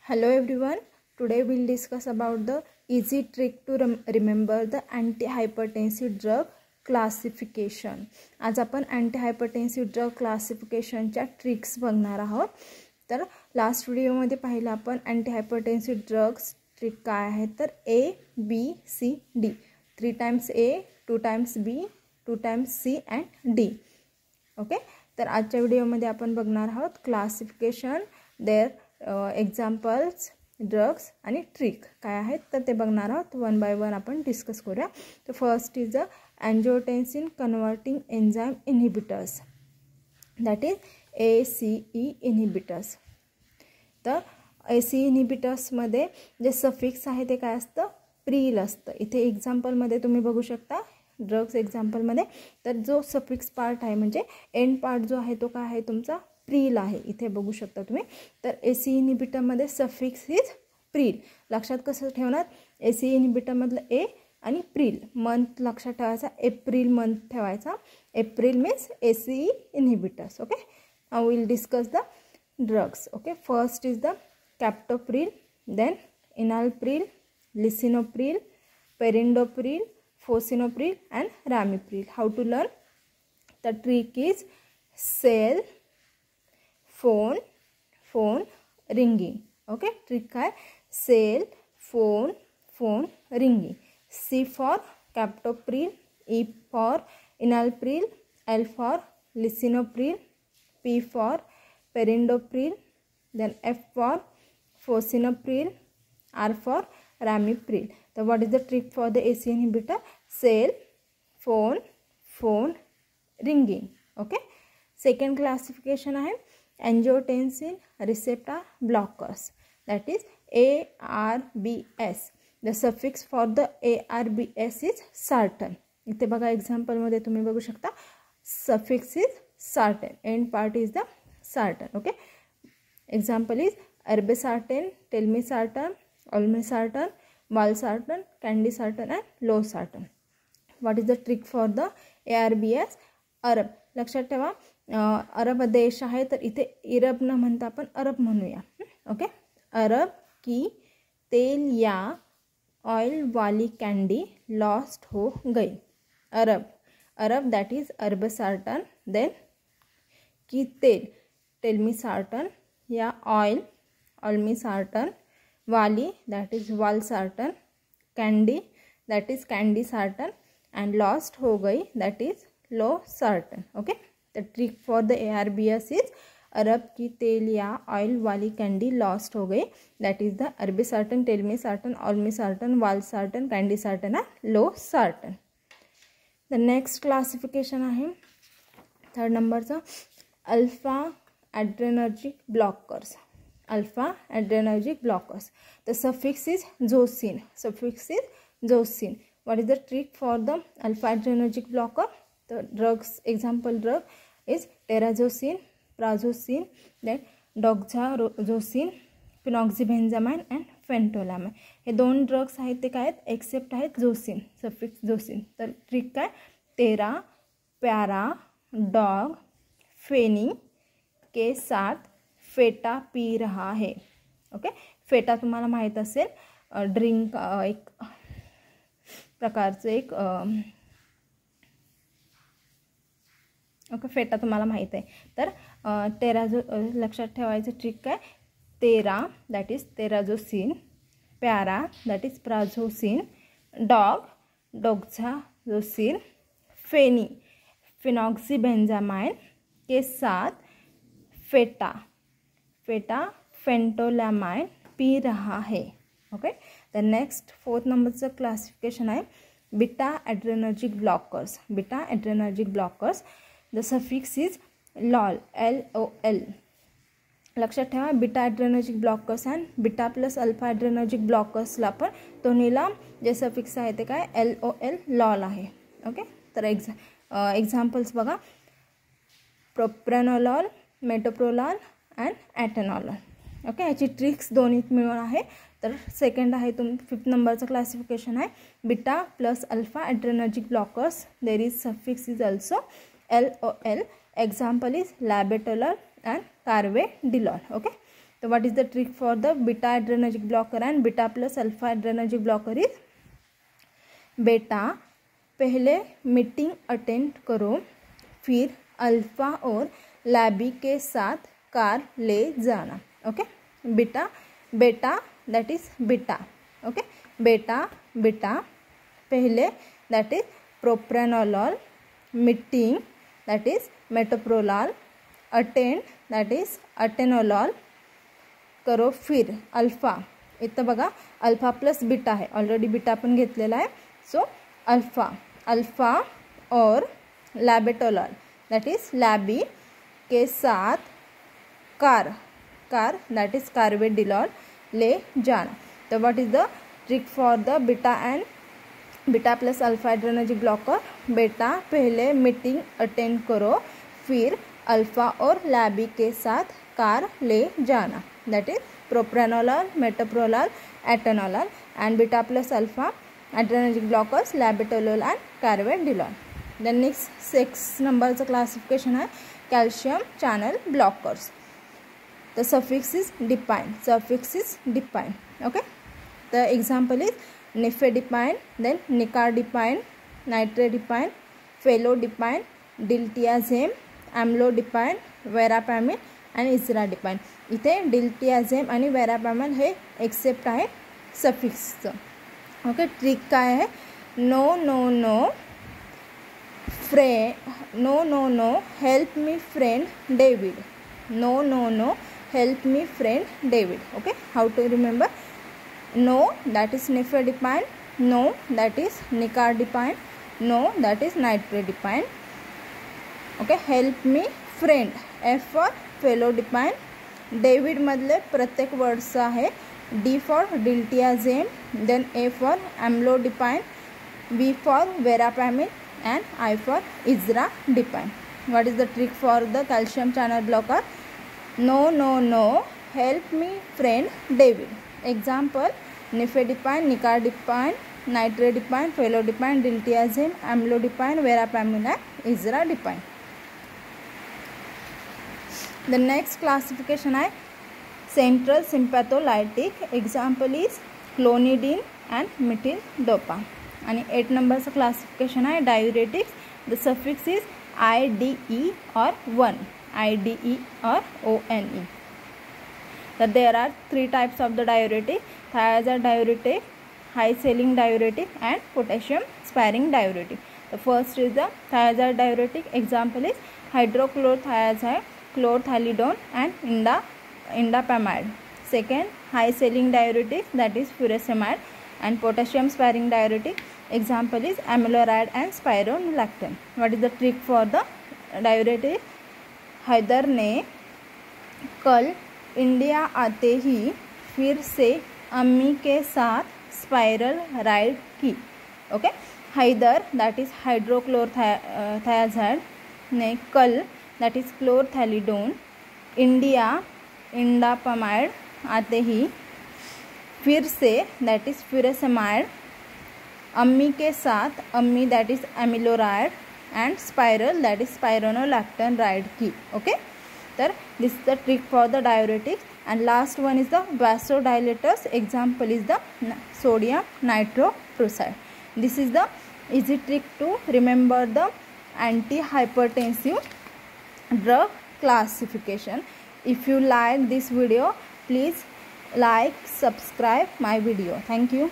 Hello everyone. Today we'll discuss about the easy trick to remember the antihypertensive drug classification. आज आपण antihypertensive drug classification च्या tricks बघणार आहोत. तर last video मध्ये पाहिलं आपण antihypertensive drugs ट्रिक काय आहे तर A B C D 3 times A 2 times B 2 times C and D. Okay. तर आजच्या व्हिडिओ मध्ये आपण बघणार आहोत क्लासिफिकेशन देअर एक्झाम्पल्स ड्रग्स आणि ट्रिक काय आहेत तर ते बघणार आहोत. वन बाय वन आपण डिस्कस करूया. तर first is the angiotensin converting enzyme inhibitors, that is ACE inhibitors. तर ACE इनहिबिटर्समध्ये जे सफिक्स आहे ते काय असतं प्रील असतं. इथे एक्झाम्पलमध्ये तुम्ही बघू शकता ड्रग्स एक्झाम्पलमध्ये तर जो सफिक्स पार्ट आहे म्हणजे एंड पार्ट जो आहे तो काय आहे तुमचा प्रील आहे. इथे बघू शकता तुम्ही. तर ACE इनहिबिटरमध्ये सफिक्स इज प्रील. लक्षात कसं ठेवणार ACE इनहिबिटरमधलं ए आणि प्रील मंथ लक्षात ठेवायचा. एप्रिल मंथ ठेवायचा. April means ACE inhibitors. Okay. Now will discuss the drugs. Okay. First is the captopril, then enalapril, lisinopril, perindopril, fosinopril and ramipril. How to learn? The trick is cell, phone, ringing. Okay. Trick काय cell, phone, ringing. C for captopril, E for enalapril, L for lisinopril, P for perindopril, then F for fosinopril, R for ramipril. So what is the trick for the ACE inhibitor? Cell, phone, ringing. Okay. Second classification आहे angiotensin receptor blockers, that is ARBS. The suffix for the ARBS is sartan. इथे बघा example मध्ये तुम्ही बघू शकता suffix is sartan, end part is the sartan. Okay. Example is irbesartan, telmisartan, olmesartan, valsartan, candesartan and losartan. What is the trick for the ARBS? अरब. लक्षात ठेवा अरब देश आहे तर इथे इरब न म्हणता आपण अरब म्हणूया. ओके. अरब की तेल या ऑयल वाली कैंडी लॉस्ट हो गई. अरब दैट इज अरबसार्टन, देन की तेल टेलमिसार्टन या ऑयल ऑल्मिसार्टन, वाली that is valsartan, candy that is candesartan and lost हो गई that is losartan. Okay. The trick for the ARBS is अरब की तेल या ऑयल वाली कैंडी लॉस्ट हो गई that is the irbesartan, telmisartan, olmesartan, valsartan, candesartan and losartan. The next classification आहे third नंबरचा alpha adrenergic blockers. Alpha adrenergic blockers. The suffix is zosine. What is the trick for the alpha adrenergic blocker? The drugs example drug is terazosin, prazosin, then doxorubicin, phenoxybenzamine and phentolamine. हे दोन drugs आहेत ते काय आहेत accept आहेत जोसिन, suffix जोसिन. तर trick काय तेरा, प्यारा, डॉग, फेनी के साथ फेटा पी रहा है. ओके. फेटा तुम्हाला माहीत असेल ड्रिंक एक प्रकारचं एक ओके फेटा तुम्हाला माहीत आहे. तर तेराजो लक्षात ठेवायचं ट्रिक काय तेरा दॅट इज तेराजोसिन, प्यारा that is prazosin, dog doxazosin, फेनी फिनॉक्सीबेंजामाइन के साथ फेटा फेंटोलामाइन पी रहा है. ओके. द नेक्स्ट फोर्थ नंबरचं क्लासिफिकेशन आहे beta adrenergic blockers. The suffix is LOL. लक्षात ठेवा beta adrenergic blockers and beta plus alpha adrenergic ब्लॉकर्सला पण दोन्हीला जे सफिक्स आहे ते काय LOL आहे. ओके. तर एक्झाम्पल्स बघा propranolol, metoprolol and atenolol. Okay. याची ट्रिक्स दोन्हीत मिळून आहे. तर सेकंड आहे फिफ्थ नंबरचं क्लासिफिकेशन आहे beta plus alpha adrenergic blockers. There is suffix is also LOL. Example is labetalol and carvedilol. Okay. So what is the trick for the beta adrenergic blocker and beta plus alpha adrenergic blocker is, बेटा पहले meeting attend करो, फिर alpha और लैबी के साथ car ले जाना. Okay, बेटा बेटा दैट इज बीटा. ओके, बेटा बेटा पहले that is propranolol, meeting that is metoprolol, attend that is atenolol करो, फिर अल्फा. इथं बघा अल्फा प्लस बीटा आहे, ऑलरेडी बीटा आपण घेतलेला आहे. सो अल्फा अल्फा और लैबेटोलॉल दैट इज लैबी के साथ कार कार दैट इज कार्वेडिलॉल ले जाना. तो what is the trick for the beta end beta plus alpha adrenergic blocker, बेटा पहले मीटिंग अटेंड करो, फिर अल्फा और लैबी के साथ कार ले जाना. That is propranolol, metoprolol, atenolol and beta plus alpha adrenergic blockers, labetalol and carvedilol. The next 6 number classification है calcium channel blockers. The suffix is dipine. Suffix is dipine. Okay. The example is nifedipine, then nicardipine, nitradipine, felodipine, diltiazem, amlodipine, verapamil and isradipine. इथे diltiazem आणि verapamil हे except आहे सफिक्सचं. Okay, trick काय आहे, no no no no no no help me friend David. No no no help me friend David. Okay, how to remember, no that is nifedipine, no that is nicardipine, no that is nitradipine. Okay, help me friend, F for felodipine. David मधले प्रत्येक words आहे, D for diltiazem, then A for amlodipine, B for verapamil and I for isradipine. What is the trick for the calcium channel blocker? No no no help me friend David. Example, nifedipine, nicardipine, nitradipine, felodipine, diltiazem, amlodipine, verapamil and isradipine. The next classification है central sympatholytic. Example is clonidine and methyl-dopa. And 8 number classification है diuretics. The suffix is IDE or 1, IDE or ONE. That there are 3 types of the diuretic: thiazide diuretic, high saline diuretic and potassium sparing diuretic. The first is the thiazide diuretic. Example is hydrochlorothiazide, chlorthalidone and indapamide. Second, high saline diuretic, that is furosemide and potassium sparing diuretic. Example is amiloride and spironolactone. What is the trick for the diuretic? Haider ने कल India आते ही फिर से अम्मी के साथ spiral ride की. Okay, Haider that is हाइड्रोक्लोरथायाजाइड ने कल that is क्लोरथैलिडोन, India इंडापामाइड आते ही, फिर से दैट इज फ्यूरेसेमाइड, अम्मी के साथ अम्मी that is amiloride and spiral that is spironolactone ride की. Okay, तर this is the trick for the diuretics. And last one is the vasodilators. Example is the sodium nitroprusside. This is the easy trick to remember the antihypertensive drug classification. If you like this video, please like, subscribe my video. Thank you.